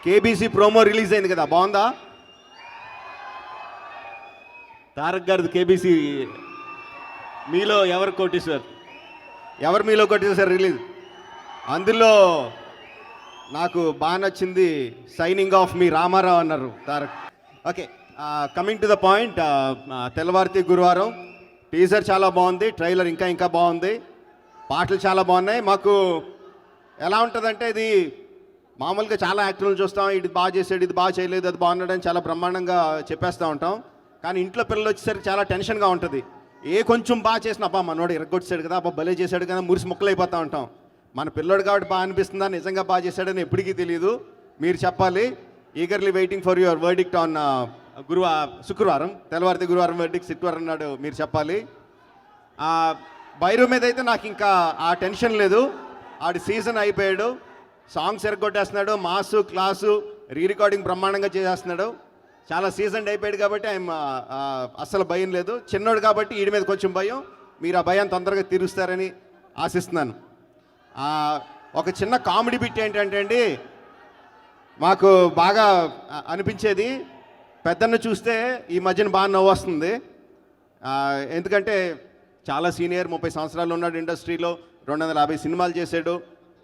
KBC promo release అయింది కదా, బాగుందా? తారక్ గారిది కేబీసీ. మీలో ఎవరు కోటేశ్వర్? ఎవరు మీలో కోటేశ్వర్ రిలీజ్? అందులో నాకు బాగా నచ్చింది సైనింగ్ ఆఫ్ మీ రామారావు అన్నారు Tarak. Okay, coming to the point, తెల్లవారితే గురువారం టీజర్ చాలా బాగుంది, ట్రైలర్ ఇంకా ఇంకా బాగుంది, పాటలు చాలా బాగున్నాయి. మాకు ఎలా ఉంటుందంటే, ఇది మామూలుగా చాలా యాక్టర్లు చూస్తాం, ఇది బాగా చేసాడు, ఇది బాగా చేయలేదు, అది బాగున్నాడని చాలా బ్రహ్మాండంగా చెప్పేస్తూ ఉంటాం. కానీ ఇంట్లో పిల్లలు వచ్చేసరికి చాలా టెన్షన్గా ఉంటుంది. ఏ కొంచెం బాగా చేసిన అబ్బా మనోడు ఇరగొచ్చాడు కదా, అబ్బా భలే చేశాడు కదా, మురిసి ముక్కలు అయిపోతూ ఉంటాం. మన పిల్లోడు కాబట్టి బాగా అనిపిస్తుందా, నిజంగా బాగా చేశాడని ఎప్పటికీ తెలియదు. మీరు చెప్పాలి. Eagerly waiting for your verdict on శుక్రవారం, తెల్లవారితే గురువారం వర్డిక్ట్ శుక్రవారం నాడు మీరు చెప్పాలి. బైరు మీద అయితే నాకు ఇంకా ఆ టెన్షన్ లేదు. ఆడి సీజన్ అయిపోయాడు, సాంగ్స్ ఎరగొట్టేస్తున్నాడు, మాసు క్లాసు రీ రికార్డింగ్ బ్రహ్మాండంగా చేసేస్తున్నాడు. చాలా సీజన్ అయిపోయాడు కాబట్టి ఆయన అస్సలు భయం లేదు. చిన్నోడు కాబట్టి వీడి మీద కొంచెం భయం. మీరు ఆ భయాన్ని తొందరగా తీరుస్తారని ఆశిస్తున్నాను. ఒక చిన్న కామెడీ బిట్ ఏంటంటే అండి, మాకు బాగా అనిపించేది, పెద్దన్న చూస్తే ఈ మధ్యన బాగా నవ్వు వస్తుంది. ఎందుకంటే చాలా సీనియర్, 30 సంవత్సరాలు ఉన్నాడు ఇండస్ట్రీలో, 250 సినిమాలు చేశాడు.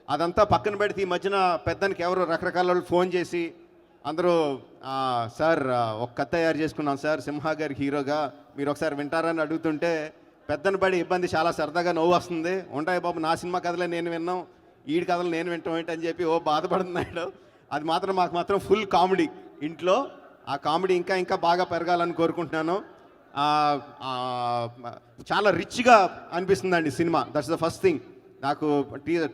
అదంతా పక్కన పెడితే ఈ మధ్యన పెద్దనికి ఎవరు రకరకాల వాళ్ళు ఫోన్ చేసి అందరూ సార్ ఒక కథ తయారు చేసుకున్నాం సార్ సింహ గారి హీరోగా, మీరు ఒకసారి వింటారని అడుగుతుంటే పెద్దను పడి ఇబ్బంది, చాలా సరదాగా నవ్వు వస్తుంది. ఉంటాయి బాబు, నా సినిమా కథలే నేను విన్నాం, ఈడి కథలు నేను వింటాం ఏంటని చెప్పి బాధపడుతున్నాడు. అది మాత్రం మాకు మాత్రం ఫుల్ కామెడీ ఇంట్లో. ఆ కామెడీ ఇంకా ఇంకా బాగా పెరగాలని కోరుకుంటున్నాను. చాలా రిచ్గా అనిపిస్తుందండి cinema. That's the first thing. నాకు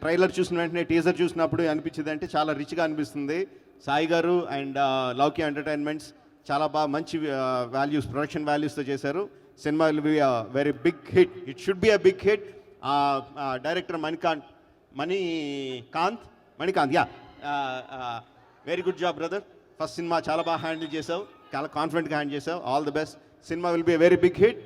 ట్రైలర్ చూసిన వెంటనే, టీజర్ చూసినప్పుడు అనిపించింది అంటే చాలా రిచ్గా అనిపిస్తుంది. సాయి గారు అండ్ లౌకి ఎంటర్టైన్మెంట్స్ చాలా బాగా మంచి వాల్యూస్, ప్రొడక్షన్ వాల్యూస్తో చేశారు. Cinema will be a very big hit. It should be a big hit. Director Manikanth yeah, very good job brother. First cinema చాలా బాగా హ్యాండిల్ చేసావు, చాలా కాన్ఫిడెంట్గా హ్యాండిల్ చేసావు. All the best. Cinema will be a very big hit.